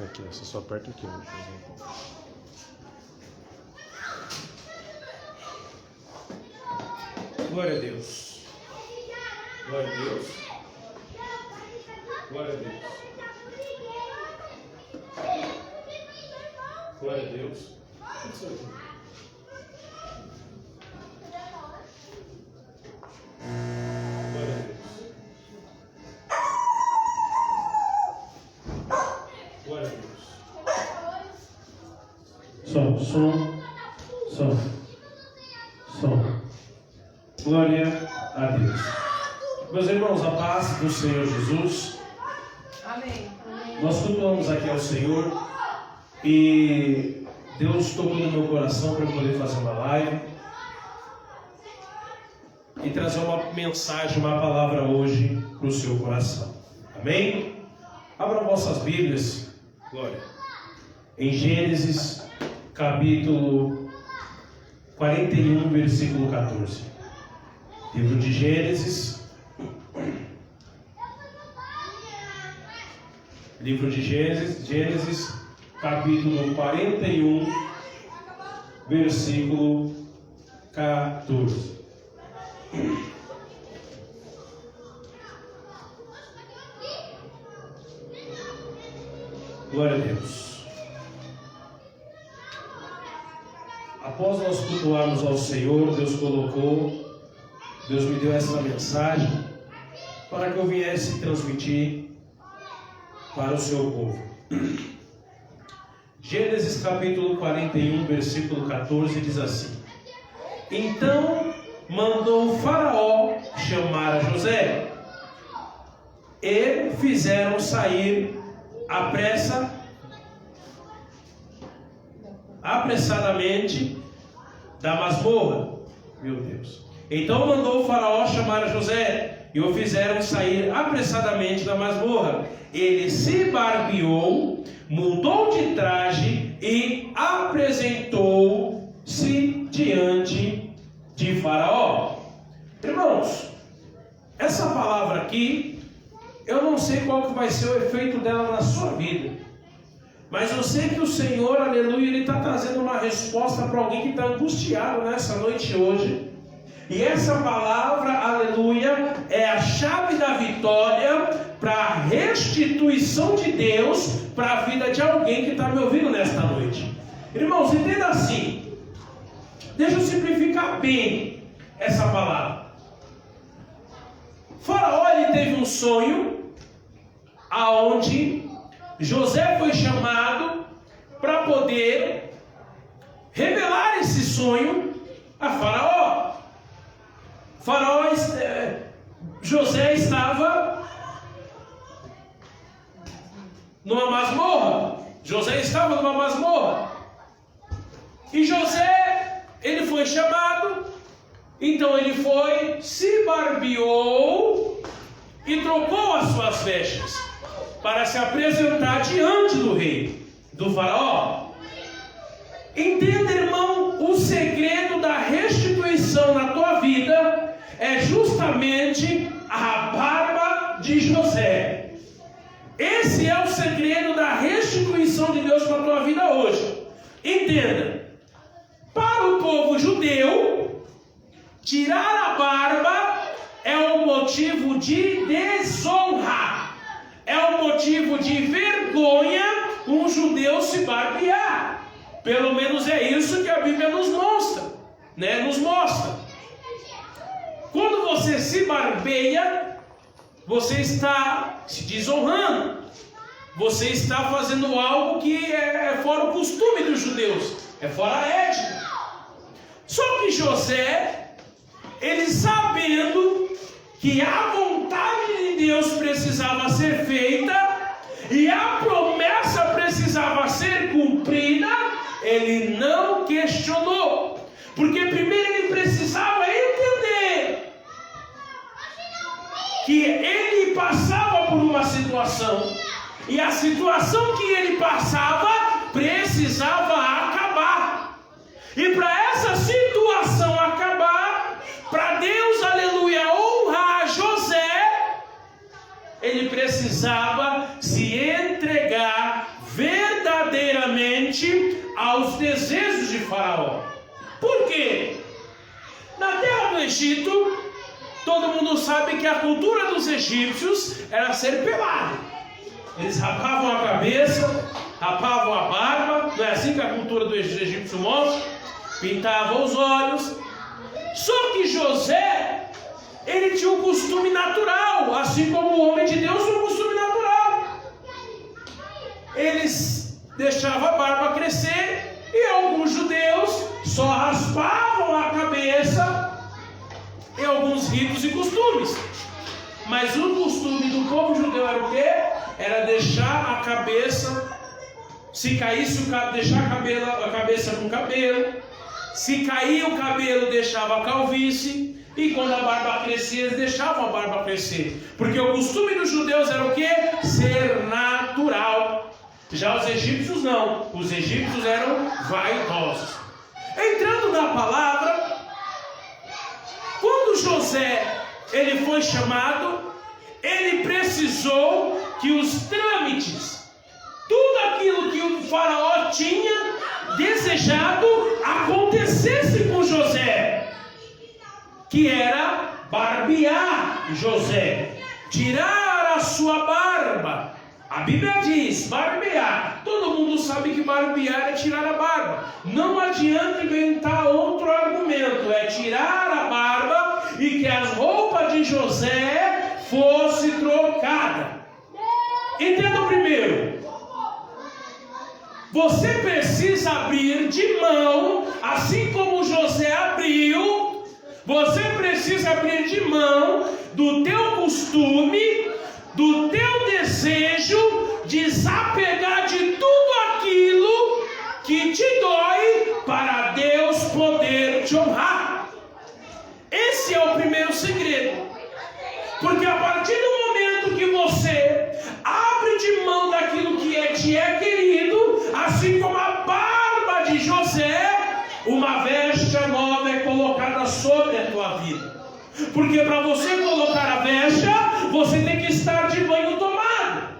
Aqui, você só aperta aqui, por exemplo. Glória a Deus. Glória a Deus. Glória a Deus. Glória a Deus. Glória a Deus. Glória a Deus. Som. Glória a Deus. Meus irmãos, a paz do Senhor Jesus. Amém. Nós cultuamos aqui ao Senhor e Deus tocou no meu coração para eu poder fazer uma live e trazer uma mensagem, uma palavra hoje para o seu coração. Amém? Abram vossas Bíblias, glória, em Gênesis capítulo 41, versículo 14. Livro de Gênesis. Livro de Gênesis, capítulo 41, versículo 14. Glória a Deus. Após nós cultuarmos ao Senhor, Deus me deu essa mensagem para que eu viesse transmitir para o seu povo. Gênesis capítulo 41, versículo 14 diz assim: Então mandou Faraó chamar a José e fizeram sair apressadamente da masmorra. Meu Deus. Então mandou o Faraó chamar a José e o fizeram sair apressadamente da masmorra. Ele se barbeou, mudou de traje e apresentou-se diante de Faraó. Irmãos, essa palavra aqui, eu não sei qual que vai ser o efeito dela na sua vida, mas eu sei que o Senhor, aleluia, Ele está trazendo uma resposta para alguém que está angustiado nessa noite hoje. E essa palavra, aleluia, é a chave da vitória para a restituição de Deus para a vida de alguém que está me ouvindo nesta noite. Irmãos, entenda assim. Deixa eu simplificar bem essa palavra. Faraó, ele teve um sonho aonde José foi chamado para poder revelar esse sonho a Faraó. José estava numa masmorra. E José, ele foi chamado. Então ele foi, se barbeou e trocou as suas vestes para se apresentar diante do rei, do Faraó. Entenda, irmão, o segredo da restituição na tua vida é justamente a barba de José. Esse é o segredo da restituição de Deus para a tua vida hoje. Entenda, para o povo judeu, tirar a barba é um motivo de desonra, é um motivo de vergonha um judeu se barbear. Pelo menos é isso que a Bíblia nos mostra, né? Quando você se barbeia, você está se desonrando. Você está fazendo algo que é fora o costume dos judeus, é fora a ética. Só que José, ele sabendo que a vontade de Deus precisava ser feita e a promessa precisava ser cumprida, ele não questionou, porque primeiro ele precisava entender que ele passava por uma situação, e a situação que ele passava precisava acabar. E para essa situação acabar, para Deus, aleluia, honrar José, ele precisava se entregar verdadeiramente somente aos desejos de Faraó. Por quê? Na terra do Egito, todo mundo sabe que a cultura dos egípcios era ser pelado. Eles rapavam a cabeça, rapavam a barba, não é assim que a cultura do egípcio mostra? Pintavam os olhos. Só que José, ele tinha um costume natural, assim como o homem de Deus tinha um costume natural. Eles deixavam a barba crescer e alguns judeus só raspavam a cabeça em alguns ritos e costumes. Mas o costume do povo judeu era o quê? Era deixar a cabeça, se caísse deixar a cabeça com cabelo. Se caía o cabelo, deixava a calvície. E quando a barba crescia, eles deixavam a barba crescer. Porque o costume dos judeus era o quê? Ser natural. Já os egípcios não. Os egípcios eram vaidosos. Entrando na palavra, quando José ele foi chamado, ele precisou que os trâmites, tudo aquilo que o faraó tinha desejado, acontecesse com José, que era barbear José, tirar a sua barba. A Bíblia diz barbear. Todo mundo sabe que barbear é tirar a barba. Não adianta inventar outro argumento. É tirar a barba e que as roupas de José fosse trocada. Entenda primeiro. Você precisa abrir de mão, assim como José abriu. Você precisa abrir de mão do teu costume, do teu desejo, desapegar de tudo aquilo que te dói para Deus poder te honrar. Esse é o primeiro segredo. Porque a partir do momento que você abre de mão daquilo que te é querido, assim como a barba de José, uma veste nova é colocada sobre a tua vida. Porque para você colocar a veste, você tem que estar de banho tomado.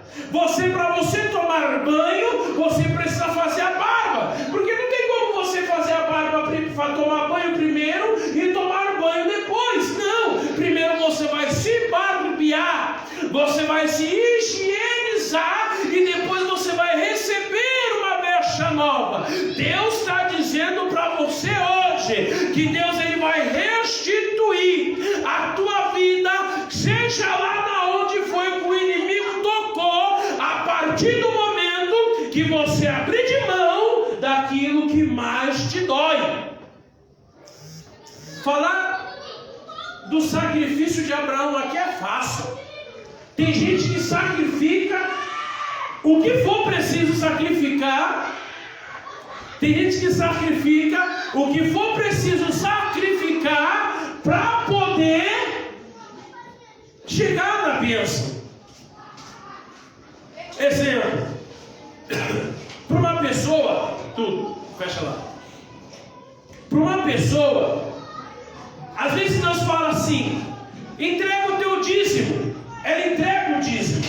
Para você tomar banho, você precisa fazer a barba. Porque não tem como você fazer a barba, tomar banho primeiro e tomar banho depois. Não, primeiro você vai se barbear, você vai se higienizar e depois você vai receber uma veste nova. Deus está dizendo para você hoje que Deus ele vai restituir a tua vida, seja lá na onde foi que o inimigo tocou, a partir do momento que você abrir de mão daquilo que mais te dói. Falar do sacrifício de Abraão aqui é fácil. Tem gente que sacrifica o que for preciso sacrificar. Tem gente que sacrifica o que for preciso sacrificar para poder chegar na bênção. Exemplo, para uma pessoa, fecha lá. Para uma pessoa, às vezes Deus fala assim: entrega o teu dízimo. Ela entrega o dízimo.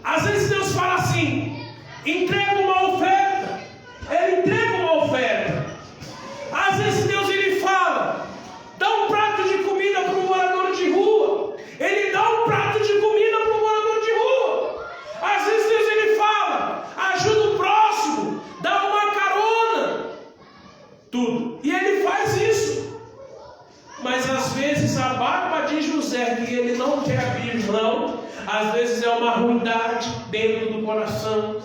Às vezes Deus fala assim: entrega uma oferta. Ela entrega uma oferta. Às vezes Deus ele fala: dá um prato de comida para um morador de rua. Ele dá um prato de comida para um morador de rua. Às vezes Deus ele fala: ajuda o próximo, dá uma carona. Tudo. E ele faz isso. Mas às vezes a barba de José, que ele não quer abrir mão, às vezes é uma ruindade dentro do coração.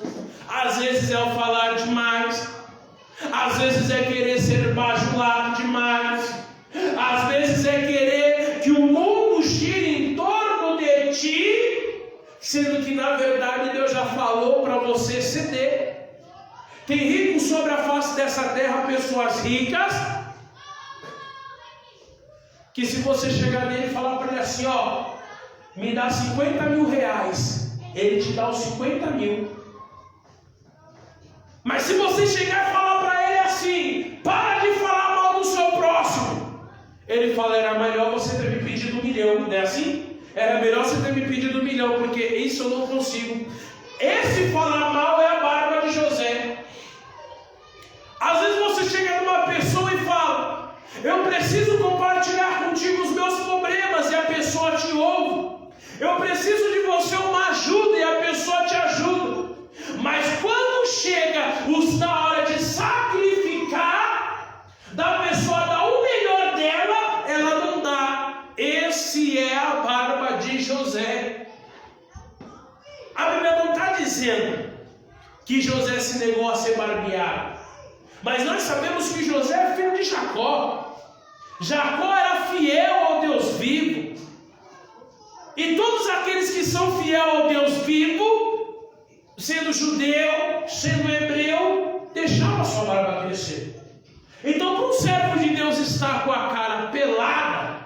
Às vezes é o falar demais. Às vezes é querer ser bajulado demais. Às vezes é querer que o mundo gire em torno de ti, sendo que na verdade Deus já falou para você ceder. Tem ricos sobre a face dessa terra, pessoas ricas, que se você chegar nele e falar para ele assim: ó, me dá 50 mil reais, ele te dá os 50 mil. Mas se você chegar e falar para ele assim: para de falar mal do seu próximo, ele fala: era melhor você ter me pedido 1 milhão, não é assim? Era melhor você ter me pedido 1 milhão, porque isso eu não consigo. Esse falar mal é a barba de José. dizendo que José se negou a ser barbeado. Mas nós sabemos que José é filho de Jacó. Jacó era fiel ao Deus vivo. E todos aqueles que são fiel ao Deus vivo, sendo judeu, sendo hebreu, deixavam a sua barba crescer. Então, para um servo de Deus estar com a cara pelada,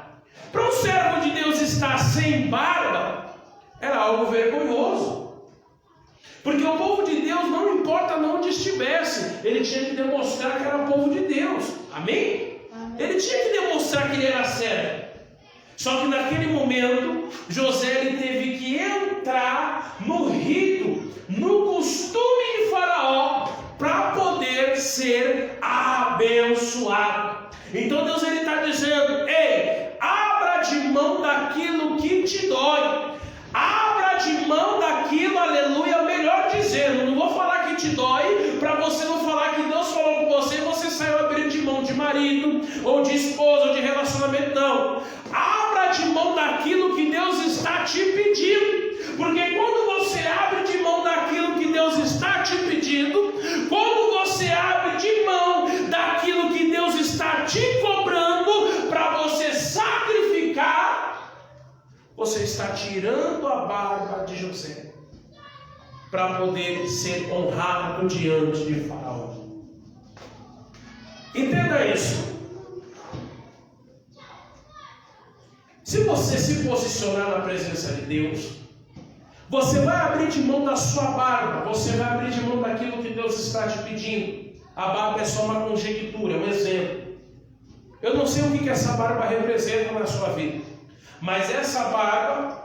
para um servo de Deus estar sem barba, era algo vergonhoso. Porque o povo de Deus, não importa onde estivesse, ele tinha que demonstrar que era o povo de Deus. Amém? Ele tinha que demonstrar que ele era servo. Só que naquele momento, José ele teve que entrar no rito, no costume de Faraó, para poder ser abençoado. Então Deus ele está dizendo: ei, abra de mão daquilo que te dói. Abra de mão daquilo, aleluia, melhor dizendo, não vou falar que te dói, para você não falar que Deus falou com você e você saiu abrindo de mão de marido, ou de esposa, ou de relacionamento, não. Abra de mão daquilo que Deus está te pedindo, porque quando você abre de mão daquilo que Deus está te pedindo, quando você abre de mão daquilo que Deus está te cobrando para você sacrificar, você está tirando a barba de José para poder ser honrado diante de Faraó. Entenda isso. Se você se posicionar na presença de Deus, você vai abrir de mão da sua barba, você vai abrir de mão daquilo que Deus está te pedindo. A barba é só uma conjectura, é um exemplo. Eu não sei o que essa barba representa na sua vida, mas essa barba,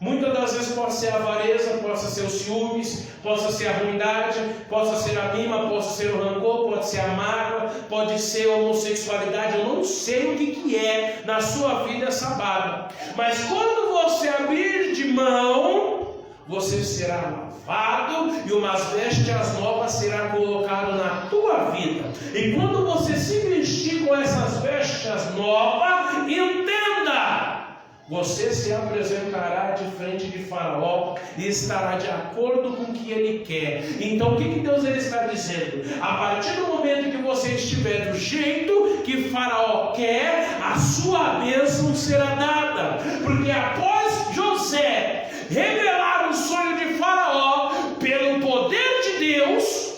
muitas das vezes pode ser a avareza, pode ser os ciúmes, pode ser a ruindade, pode ser a mima, pode ser o rancor, pode ser a mágoa, pode ser a homossexualidade. Eu não sei o que é na sua vida essa barba, mas quando você abrir de mão, você será lavado e umas vestes novas será colocado na tua vida. E quando você se vestir com essas vestes novas, entenda, você se apresentará de frente de Faraó e estará de acordo com o que ele quer. Então o que Deus ele está dizendo? A partir do momento que você estiver do jeito que Faraó quer, a sua bênção será dada. Porque após José revelar o sonho de Faraó pelo poder de Deus,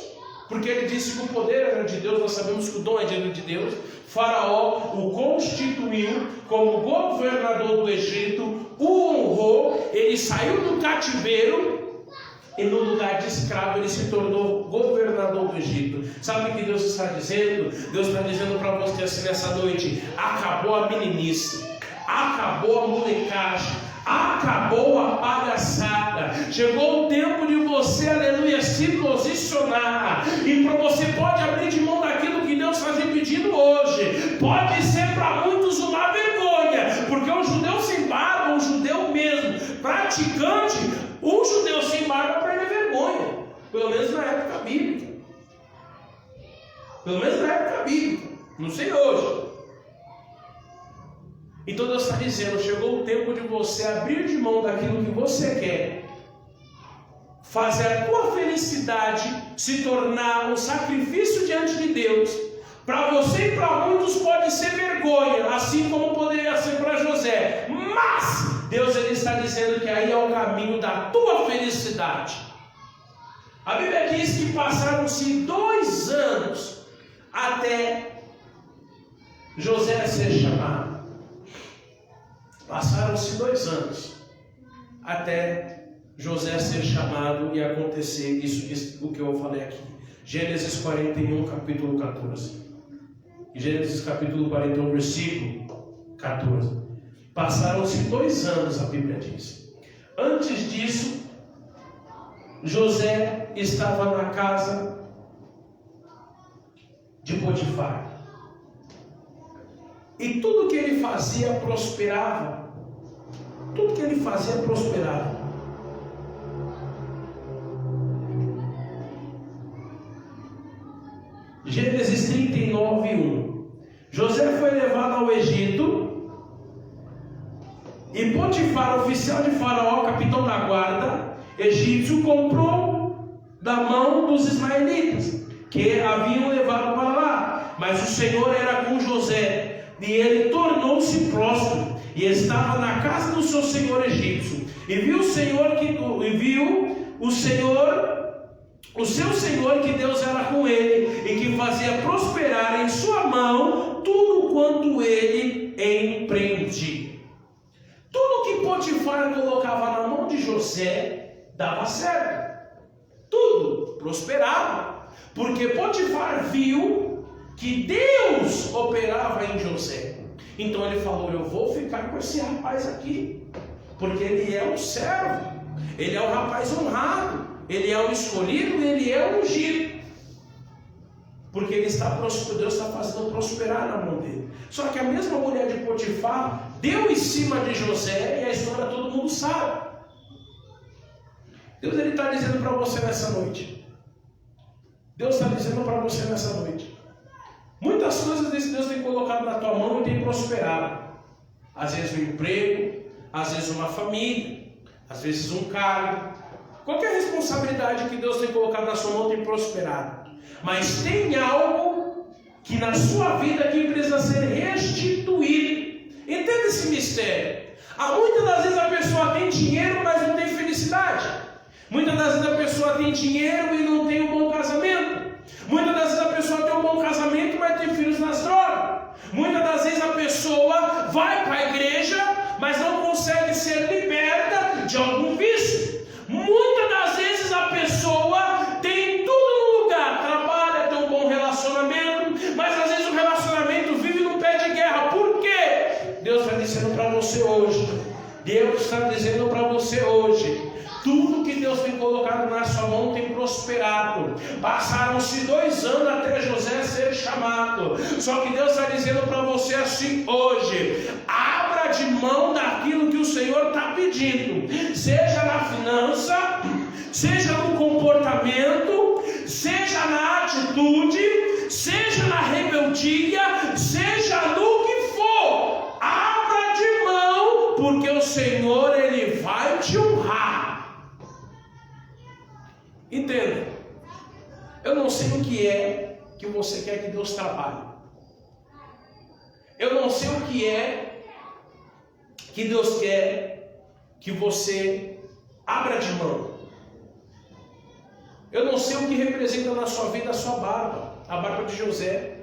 porque ele disse que o poder era de Deus, nós sabemos que o dom é de Deus. Faraó o constituiu como governador do Egito, o honrou, ele saiu do cativeiro e no lugar de escravo ele se tornou governador do Egito. Sabe o que Deus está dizendo? Deus está dizendo para você assim nessa noite: acabou a meninice, acabou a molecagem, acabou a palhaçada. Chegou o tempo de você, aleluia, se posicionar. E para você pode abrir de mão daquilo que Deus está te pedindo hoje. Pode ser para muitos uma vergonha, porque um judeu sem barba, um judeu mesmo praticante, um judeu sem barba para ele é vergonha. Pelo menos na época bíblica. Pelo menos na época bíblica. Não sei hoje. Então Deus está dizendo: chegou o tempo de você abrir de mão daquilo que você quer, fazer a tua felicidade se tornar um sacrifício diante de Deus. Para você e para muitos pode ser vergonha, assim como poderia ser para José, mas Deus ele está dizendo que aí é o caminho da tua felicidade. A Bíblia diz que passaram-se 2 anos até José ser chamado. Passaram-se 2 anos até José ser chamado e acontecer isso o que eu falei aqui. Gênesis 41, capítulo 14. Gênesis capítulo 41, versículo 14. Passaram-se 2 anos, a Bíblia diz. Antes disso, José estava na casa de Potifar. E tudo que ele fazia prosperava. Tudo que ele fazia prosperava. Gênesis 39, 1. José foi levado ao Egito, e Potifar, oficial de Faraó, capitão da guarda egípcio, comprou da mão dos ismaelitas, que haviam levado para lá. Mas o Senhor era com José, e ele tornou-se próspero, e estava na casa do seu senhor egípcio. E viu o seu senhor que Deus era com ele, e que fazia prosperar em sua mão tudo quanto ele empreendia. Tudo que Potifar colocava na mão de José dava certo. Tudo prosperava, porque Potifar viu que Deus operava em José. Então ele falou: eu vou ficar com esse rapaz aqui, porque ele é um servo, ele é um rapaz honrado, ele é o escolhido, ele é o ungido, porque Deus está fazendo prosperar na mão dele. Só que a mesma mulher de Potifar deu em cima de José, e a história todo mundo sabe. Deus está dizendo para você nessa noite, muitas coisas desse Deus tem colocado na tua mão e tem prosperado. Às vezes um emprego, às vezes uma família, às vezes um cargo. Qualquer responsabilidade que Deus tem colocado na sua mão tem prosperado. Mas tem algo que na sua vida que precisa ser restituído. Entenda esse mistério. Muitas das vezes a pessoa tem dinheiro, mas não tem felicidade. Muitas das vezes a pessoa tem dinheiro e não tem um bom casamento. Muitas das vezes a pessoa tem um bom casamento, mas tem filhos nas drogas. Muitas das vezes a pessoa vai para a igreja, mas não consegue ser liberta de algum vício. Muitas das vezes a pessoa tem tudo no lugar, trabalha, tem um bom relacionamento, mas às vezes o relacionamento vive num pé de guerra. Por quê? Deus está dizendo para você hoje, tudo que Deus tem colocado na sua mão tem prosperado. Passaram-se 2 anos até José ser chamado. Só que Deus está dizendo para você assim hoje: abra de mão daquilo que o Senhor está pedindo, seja na finança, seja no comportamento, seja na atitude, seja na rebeldia, seja no que for. Abra de mão, porque o Senhor, Ele vai te honrar. Entenda, eu não sei o que é que você quer que Deus trabalhe. Eu não sei o que é que Deus quer que você abra de mão. Eu não sei o que representa na sua vida a sua barba, a barba de José.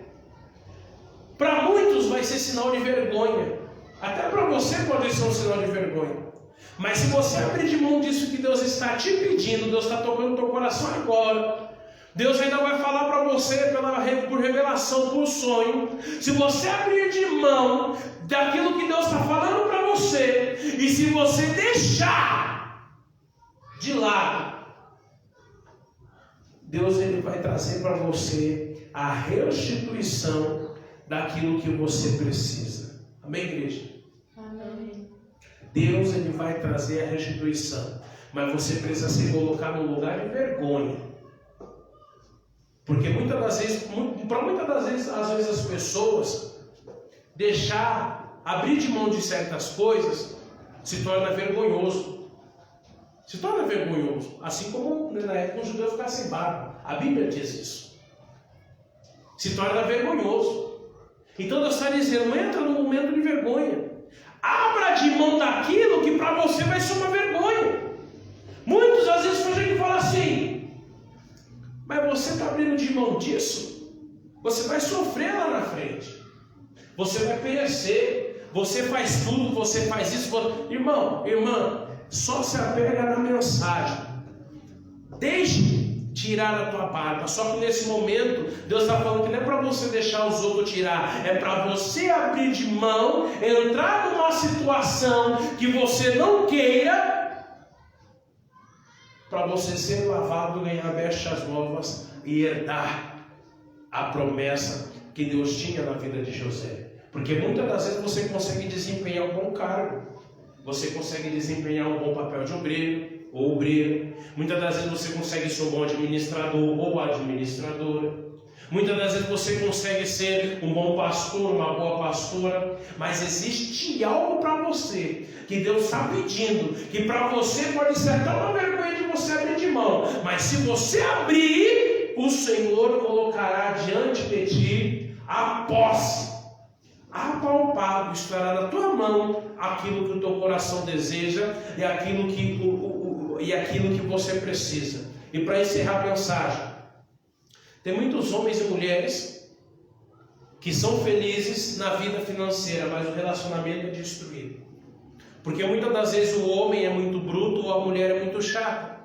Para muitos vai ser sinal de vergonha. Até para você pode ser um sinal de vergonha. Mas se você abrir de mão disso que Deus está te pedindo, Deus está tocando no teu coração agora. Deus ainda vai falar para você por revelação, por sonho. Se você abrir de mão daquilo que Deus está falando para você, e se você deixar de lado, Deus ele vai trazer para você a restituição daquilo que você precisa. Amém, igreja? Amém. Deus ele vai trazer a restituição, mas você precisa se colocar num lugar de vergonha, porque muitas das vezes as pessoas abrir de mão de certas coisas se torna vergonhoso, assim como na época um judeu ficar sem barba. A Bíblia diz isso, se torna vergonhoso. Então Deus está dizendo: entra num momento de vergonha. Abra de mão daquilo que para você vai ser uma vergonha. Muitas às vezes a gente fala assim: mas você está abrindo de mão disso? Você vai sofrer lá na frente. Você vai perecer. Você faz tudo, você faz isso. Irmão, irmã, só se apega na mensagem. Deixe tirar a tua barba. Só que nesse momento Deus está falando que não é para você deixar os outros tirar, é para você abrir de mão, entrar numa situação que você não queira, para você ser lavado, ganhar vestes novas e herdar a promessa que Deus tinha na vida de José. Porque muitas das vezes você consegue desempenhar um bom cargo, você consegue desempenhar um bom papel de obreiro ou obreira. Muitas das vezes você consegue ser um bom administrador ou administradora. Muitas das vezes você consegue ser um bom pastor, uma boa pastora. Mas existe algo para você que Deus está pedindo, que para você pode ser até uma vergonha de você abrir de mão. mão. Mas se você abrir, o Senhor colocará diante de ti a posse, apalpável, estará na tua mão aquilo que o teu coração deseja e aquilo que você precisa. E para encerrar a mensagem, tem muitos homens e mulheres que são felizes na vida financeira, mas o relacionamento é destruído. Porque muitas das vezes o homem é muito bruto ou a mulher é muito chata.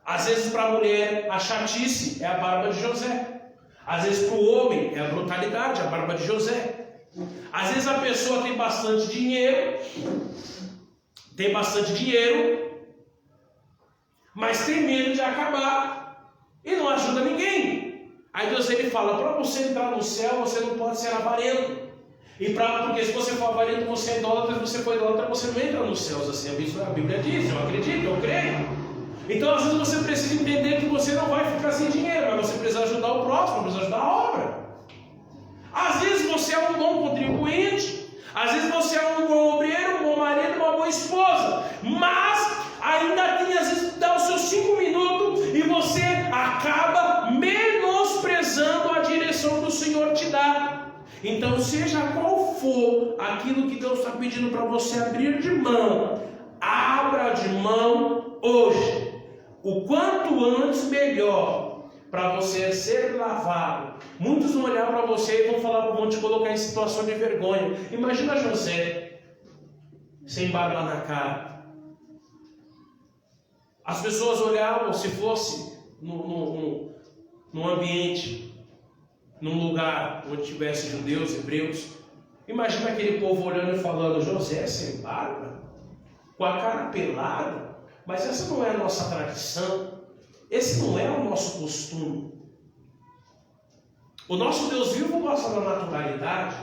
Às vezes para a mulher a chatice é a barba de José. Às vezes para o homem é a brutalidade, a barba de José. Às vezes a pessoa tem bastante dinheiro, mas tem medo de acabar e não ajuda ninguém. Aí Deus ele fala, para você entrar no céu, você não pode ser avarento. Porque se você for avarento, você é idólatra, se você for idólatra, você não entra nos céus. Assim a Bíblia diz, eu acredito, eu creio. Então às vezes você precisa entender que você não vai ficar sem dinheiro, mas você precisa ajudar o próximo, precisa ajudar a obra. Às vezes você é um bom contribuinte, às vezes você é um bom obreiro, um bom marido, uma boa esposa, mas ainda tem, às vezes, dá os seus 5 minutos e você acaba menosprezando a direção que o Senhor te dá. Então, seja qual for aquilo que Deus está pedindo para você abrir de mão, abra de mão hoje. O quanto antes, melhor, para você ser lavado. Muitos vão olhar para você e vão te colocar em situação de vergonha. Imagina José, sem barba na cara. As pessoas olhavam, se fosse num ambiente, num lugar onde tivesse judeus, hebreus. Imagina aquele povo olhando e falando, José sem barba, com a cara pelada. Mas essa não é a nossa tradição. Esse não é o nosso costume. O nosso Deus vivo gosta da naturalidade.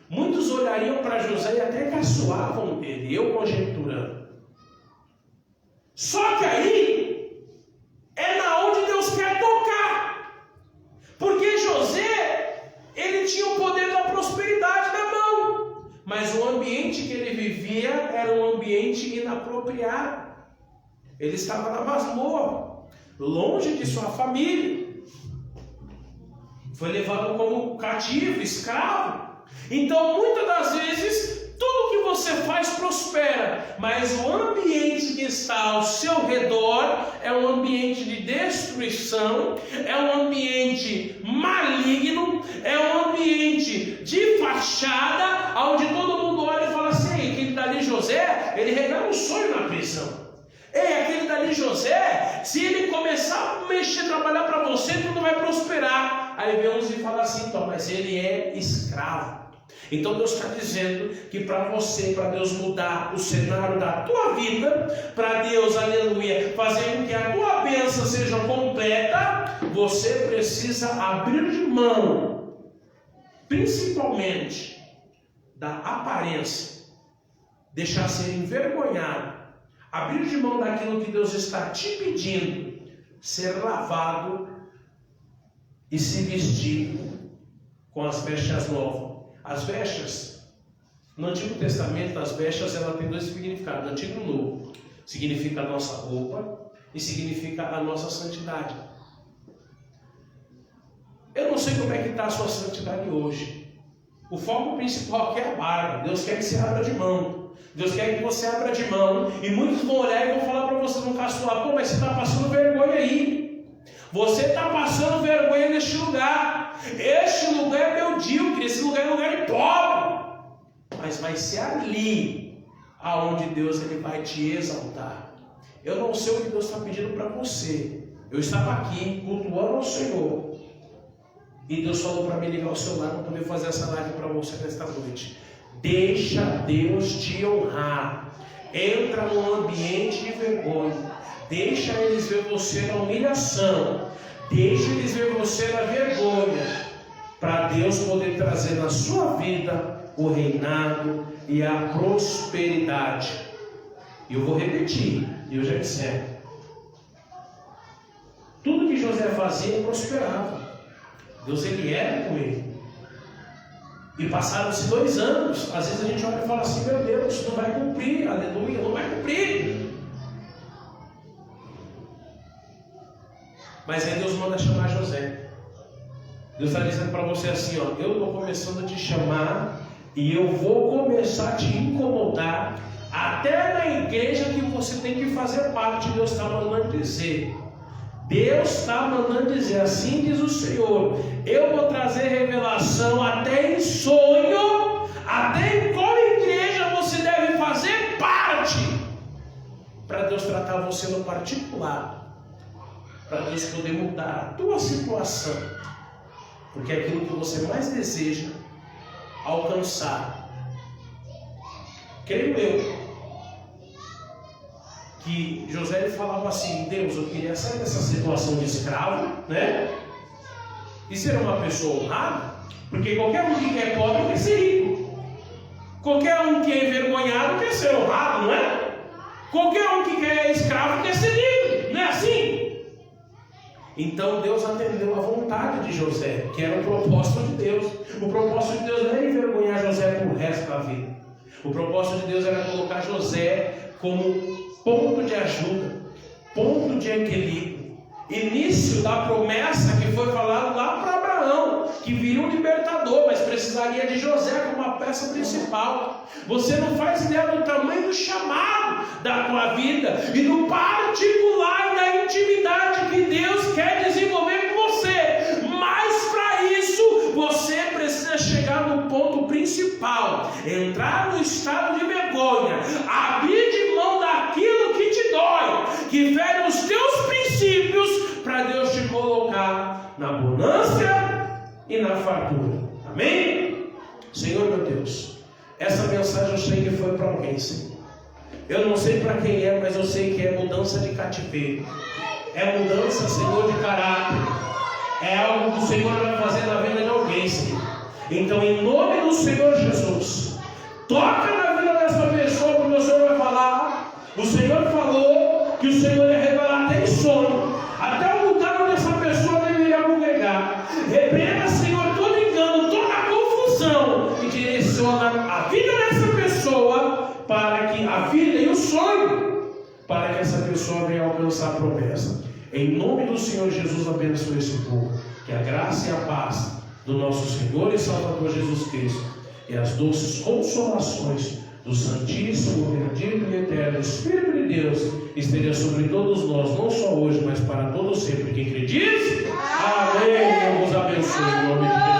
Muitos olhariam para José e até caçoavam dele, eu conjecturando. Só que aí é na onde Deus quer tocar. Porque José, ele tinha o poder da prosperidade na mão. Mas o ambiente que ele vivia era um ambiente inapropriado. Ele estava na masmorra, longe de sua família. Foi levado como cativo, escravo. Então, muitas das vezes, tudo que você faz prospera, mas o ambiente que está ao seu redor é um ambiente de destruição, é um ambiente maligno, é um ambiente de fachada, onde todo mundo olha e fala assim, aquele dali José, ele regala um sonho na prisão. Aquele dali José, se ele começar a mexer, trabalhar para você, tudo vai prosperar. Aí vem uns e fala assim, então, mas ele é escravo. Então Deus está dizendo que para você, para Deus mudar o cenário da tua vida, para Deus, aleluia, fazer com que a tua bênção seja completa, você precisa abrir de mão, principalmente da aparência, deixar ser envergonhado, abrir de mão daquilo que Deus está te pedindo, ser lavado e se vestir com as vestes novas. As vestes, no Antigo Testamento, as vestes ela tem 2 significados, no Antigo e no Novo. Significa a nossa roupa e significa a nossa santidade. Eu não sei como é que está a sua santidade hoje. O foco principal aqui é a barba. Deus quer que você abra de mão. Deus quer que você abra de mão. E muitos vão olhar e vão falar para você, não caçoar, pô, mas você está passando vergonha aí. Você está passando vergonha neste lugar. Este lugar é medíocre, esse lugar é um lugar de pobre. Mas vai ser ali aonde Deus ele vai te exaltar. Eu não sei o que Deus está pedindo para você. Eu estava aqui cultuando ao Senhor. E Deus falou para mim ligar o celular para poder fazer essa live para você nesta noite. Deixa Deus te honrar. Entra num ambiente de vergonha. Deixa eles ver você na humilhação. Deixa eles ver você na vergonha. Para Deus poder trazer na sua vida o reinado e a prosperidade. E eu vou repetir, e eu já disse. Tudo que José fazia prosperava. Deus ele era com ele. E passaram-se 2 anos. Às vezes a gente olha e fala assim, meu Deus, não vai cumprir, aleluia, não vai cumprir. Mas aí Deus manda chamar José. Deus está dizendo para você assim, ó, eu estou começando a te chamar e eu vou começar a te incomodar até na igreja que você tem que fazer parte. Deus está mandando dizer. Deus está mandando dizer, assim diz o Senhor, eu vou trazer revelação até em sonho, até em qual igreja você deve fazer parte, para Deus tratar você no particular, para Deus poder mudar a tua situação, porque é aquilo que você mais deseja alcançar. Creio eu que José ele falava assim, Deus, eu queria sair dessa situação de escravo, né? E ser uma pessoa honrada, porque qualquer um que é pobre quer ser rico, qualquer um que é envergonhado quer ser honrado, não é? Qualquer um que quer escravo quer ser livre, não é assim? Então Deus atendeu a vontade de José, que era o propósito de Deus. O propósito de Deus não era envergonhar José pro resto da vida. O propósito de Deus era colocar José como ponto de ajuda, ponto de equilíbrio, início da promessa que foi falado lá para Abraão, que viria um libertador, mas precisaria de José como uma peça principal. Você não faz ideia do tamanho do chamado da tua vida e do particular e da intimidade que Deus quer desenvolver com você, mas para isso você precisa chegar no ponto principal, entrar no estado de vergonha, abrir de mão daquilo que te dói, que fere os teus princípios, para Deus te colocar na bonança e na fartura. Amém? Senhor meu Deus, essa mensagem eu sei que foi para alguém, Senhor. Eu não sei para quem é, mas eu sei que é mudança de cativeiro, é mudança, Senhor, de caráter, é algo que o Senhor vai fazer na vida de alguém, Senhor. Então, em nome do Senhor Jesus, toca na vida dessa pessoa, porque o Senhor vai falar. O Senhor falou que o Senhor ia revelar até em sonho, até o lugar onde essa pessoa deveria congregar. Repreenda, Senhor, todo engano, toda a confusão, e direciona a vida dessa pessoa para que a vida e o sonho, para que essa pessoa venha alcançar a promessa. Em nome do Senhor Jesus, abençoe esse povo. Que a graça e a paz do nosso Senhor e Salvador Jesus Cristo e as doces consolações do Santíssimo, bendito e eterno Espírito de Deus esteja sobre todos nós, não só hoje, mas para todos sempre. Quem crê diz, amém. Deus vos abençoe em nome de Jesus.